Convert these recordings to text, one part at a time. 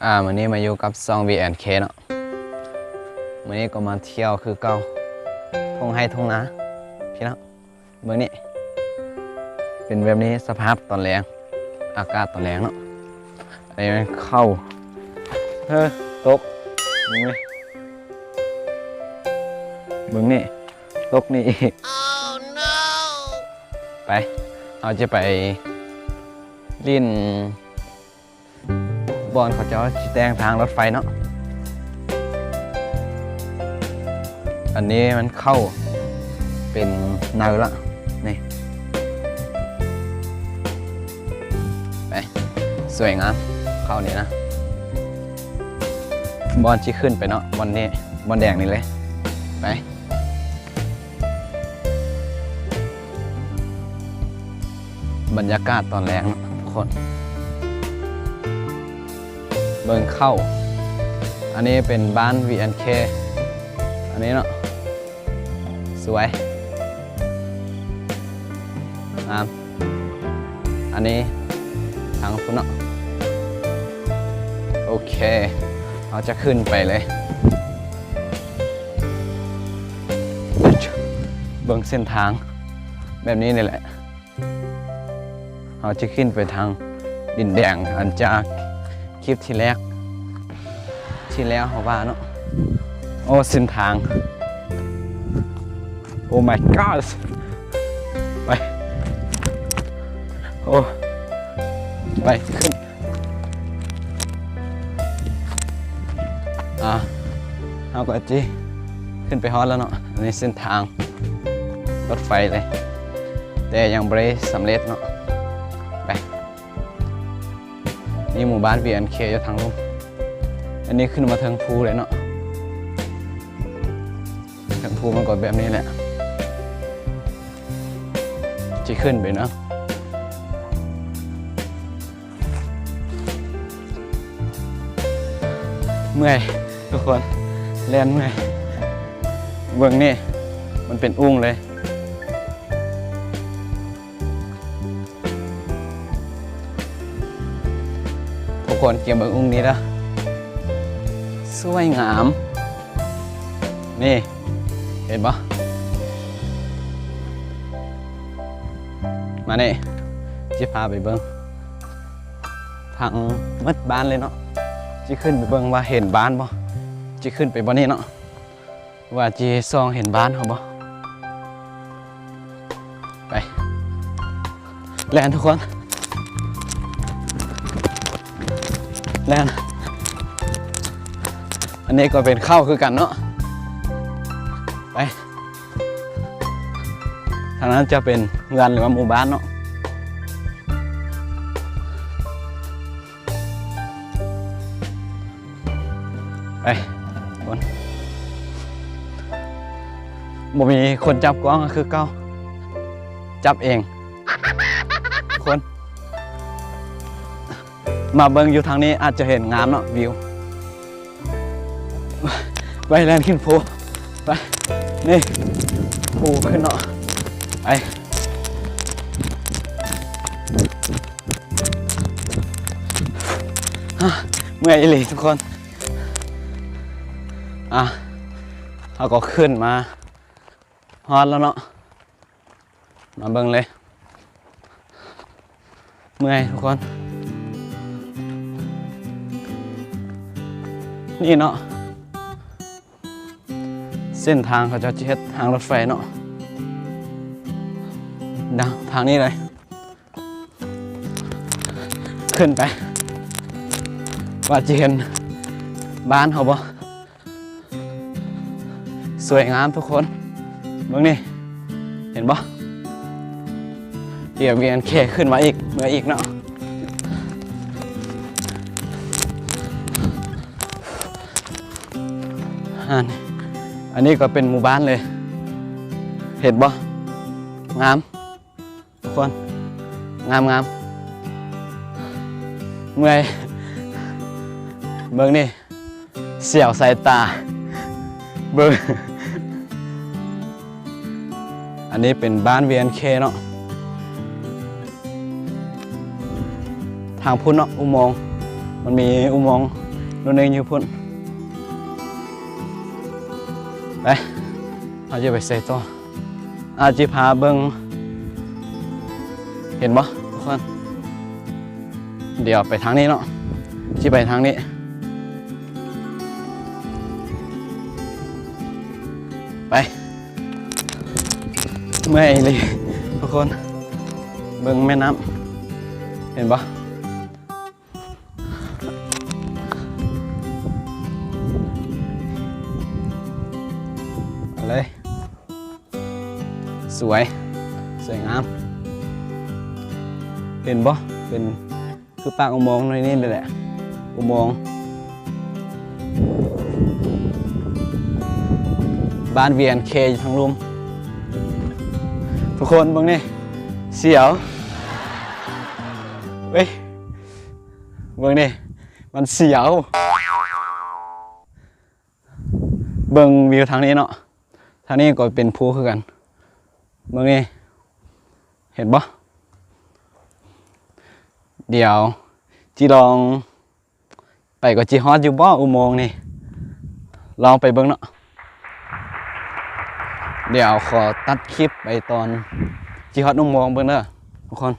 วันนี้มาอยู่กับซอง VNK เนาะวันนี้ก็มาเที่ยวคือเก่าทงให้ทงนะพี่น้องเมื่อนี้เป็นแบบนี้สภาพตอนแรงอากาศตอนแรงเนาะอันนี้มันเข้าตกมึงนี่มึงนี่ตกนี่อีกไปเราจะไปลิ้นบอลเขาจะชี้แจงทางรถไฟเนาะอันนี้มันเข้าเป็นเนินละนี่ไปสวยงามเข้านี่นะบอลชี้ขึ้นไปเนาะบอลนี้บอลแดงนี่เลยไปบรรยากาศตอนแรงทุกคนเบิ่งเข้าอันนี้เป็นบ้าน VNK อันนี้เนาะสวยอันนี้ทางคุณเนาะโอเคเราจะขึ้นไปเลยเบิ่งเส้นทางแบบนี้นี่แหละเราจะขึ้นไปทางดินแดงอันจากคลิปที่แล้วเขาว่าเนาะโอ้เส้นทางโอ้ my god ไปโอ้ไปขึ้นเอาก็จีขึ้นไปฮอตแล้วเนาะในเส้นทางรถไฟเลยแต่ยังไม่ได้สำเร็จเนาะไปนี่หมู่บ้าน VNK อยู่ทางลงอันนี้ขึ้นมาทางภูเลยเนาะทางภูมันก็แบบนี้แหละจะขึ้นไปเนาะเมื่อยทุกคนเล่นเมื่อยเบื้องนี่มันเป็นอุ้งเลยทุกคนเกี่ยวกับอุ้งนี้นะสวยงามนี่เห็นปะมาเนี่ยจะพาไปเบิ้งทางมัดบ้านเลยเนาะจะขึ้นไปเบิ้งว่าเห็นบ้านปะจะขึ้นไปบนนี้เนาะว่าจีซองเห็นบ้านเขาปะไปแลนทุกคนแลนอันนี้ก็เป็นเข้าคือกันเนาะไปทางนั้นจะเป็นเงินหรือว่าหมู่บ้านเนาะไปคนบ่มีคนจับกล้องก็คือเก้าจับเองคนมาเบิ่งอยู่ทางนี้อาจจะเห็นงามเนาะวิวไปแลนด์ขึ้นภูไปนี่ภูขึ้นเนาะไปเมื่อยอีหลีทุกคนเราก็ขึ้นมาฮอตแล้วเนาะมาเบิ่งเลยเมื่อยทุกคนนี่เนาะเส้นทางเขาจะเช็ดทางรถไฟเนาะดังทางนี้เลยขึ้นไปว่าจะเห็นบ้านเขาบ่สวยงามทุกคนเมื่อนี่เห็นบ่เดี๋ยวVNKขึ้นมาอีกเมื่ออีกเนาะอันนี้ก็เป็นหมู่บ้านเลยเห็นบ่งามทุกคนงามเมื่อยเบิ่งนี่เสียวสายตาเบิ่งอันนี้เป็นบ้าน VNK เนาะทางพุ่นเนาะอุโมงค์มันมีอุโมงค์ นู่นเองอยู่พุ่นไปเราจะไปใส่ต่ออาจิพาเบิ่งเห็นบ่ทุกคนเดี๋ยวไปทางนี้เนาะจิไปทางนี้ไปเมื่อยเลยทุกคนเบิ่งแม่น้ำเห็นปะอะไรสวยสวยงามเห็นปะเป็นคือปากอุโมงค์ในนี้เลยแหละอุโมงค์บ้าน VNK อยู่ทางลุ่มทุกคนเบิ่งนี่เสียวเฮ้ยเบิ่งนี่มันเสียวเบิ่งวิวทางนี้เนาะทางนี้ก็เป็นภูคือกันเบิ่งนี่เห็นปะเดี๋ยวจีลองไปกับจีฮอตอยู่บ่อุโมงค์นี่ลองไปเบิ่งเนาะเดี๋ยวขอตัดคลิปไปตอนจีฮอตอุโมงค์เบิ่งเด้อทุกคน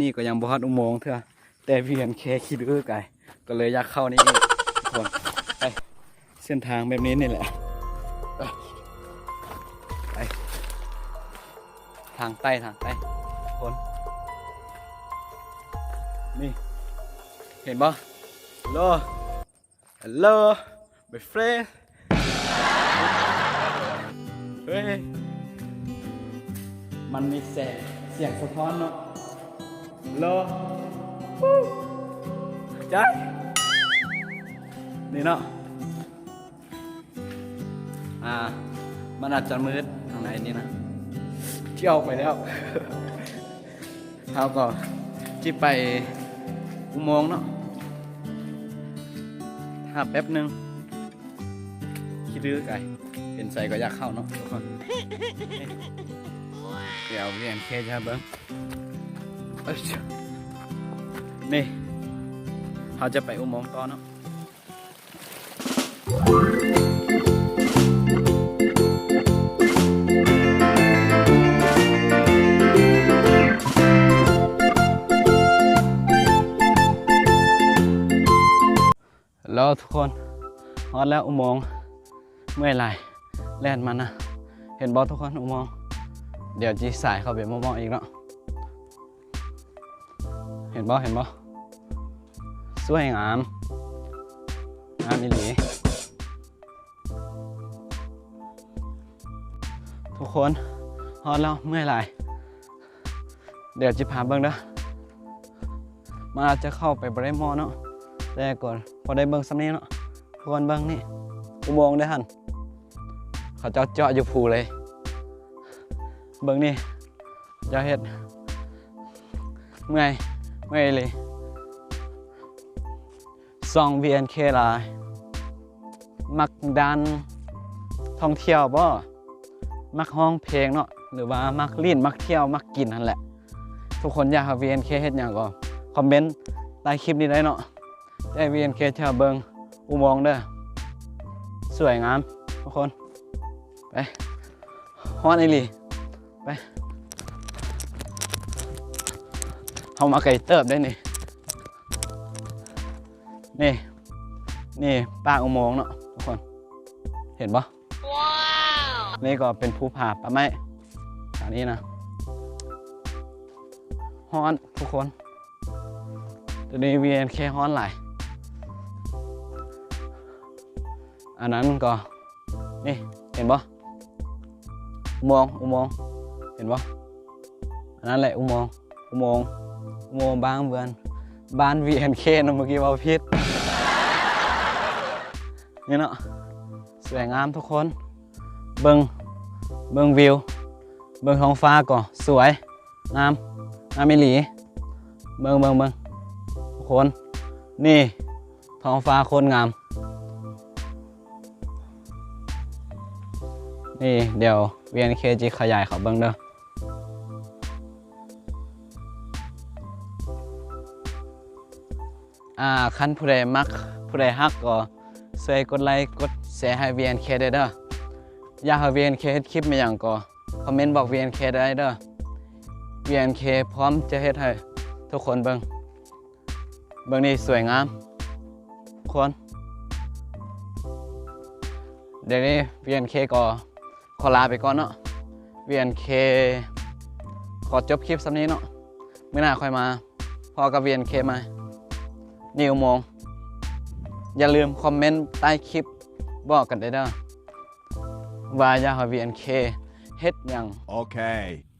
นี่ก็ยังบ่ฮอดอุโมงค์เถอะแต่ VNK คิดไกลก็เลยอยากเข้านี่ทุกคนไปเส้นทางแบบนี้นี่แหละไปทางใต้ทุกคนนี่เห็นบ่ฮัลโหลmy friend เฮ้ยมันมีเสียงสะท้อนเนาะโลจ้านี่เนาะมันอาจจะมืดทางไหนนี่นะเที่ยวไปแล้วเขาก็ที่ไปอุโมงค์เนาะถ้าแป๊บนึงคิดดื้อไก่เป็นใส่ก็อยากเข้าเนาะทุกคนเดี๋ยวVNKจะเบิ้งนี่เขาจะไปอุโมงค์ต่อเนาะแล้วทุกคนฮอดแล้วอุโมงค์เมื่อยไหร่แล่นมานะเห็นบอสทุกคนอุโมงค์เดี๋ยวจีสายเข้าไปมองอีกเนาะเห็นบ่สวยงามอีหลีทุกคนฮอดแล้วเมื่อยไหร่เดี๋ยวจะพาเบิ่งเด้อมาจะเข้าไปบริมอเนาะแต่ก่อนพอได้เบิ่งซ้ำนี้เนาะทุกคนเบิ่งนี่อุโมงค์ได้หันเขาเจาะอยู่ภูเลยเบิ่งนี่จะเฮ็ดเมื่อยเลยซอง VNK หลายมักดันท่องเที่ยวบ่มักห้องเพลงเนาะหรือว่ามักลิ้นมักเที่ยวมักกินนั่นแหละทุกคนอยากให้ VNK เฮ็ดหยังก็คอมเมนต์ ใต้คลิปนี้ได้เนาะได้ VNK เที่ยวเบิงอุโมงค์เด้อสวยงามทุกคนไปฮอนอีหลีไปเอามาไก่เติบได้นี่นี่ปากอุโมงค์เนาะทุกคนเห็นปะว้าวนี่ก็เป็นภูผาป่าไม้อันนี้นะฮอนทุกคนตัวนี้ VNK ฮอนหลายอันนั้นก็นี่เห็นปะอุโมงค์เห็นปะอันนั้นแหละอุโมงค์บางเบือนบ้าน VNK นะเมื่อกี้ว่าพิษนี่เนาะสวยงามทุกคนเบิ่งวิวเบิ่งท้องฟ้าก่อนสวยงามอีหลีเบิ่งทุกคนนี่ท้องฟ้าโคตรงามนี่เดี๋ยว VNK จีขยายเขาเบิ่งเด้อคันผู้ใดมักผู้ใดฮักก็ช่วยกดไลค์กดแชร์ให้ VNK ได้เด้ออยากให้ VNK เฮ็ดคลิปมาอย่างก็คอมเมนต์บอก VNK ได้เด้อ VNK พร้อมจะเฮ็ดให้ทุกคนเบิ่งนี่สวยงามทุกคนเดี๋ยวนี้ VNK ก็ขอลาไปก่อนเนาะ VNK ขอจบคลิปสำนี้เนาะไม่น่าค่อยมาพอกับ VNK มานี่อุโมงค์อย่าลืมคอมเมนต์ใต้คลิปบอกกันได้เด้อว่าอยากให้ VNK เฮ็ดหยัง Okay.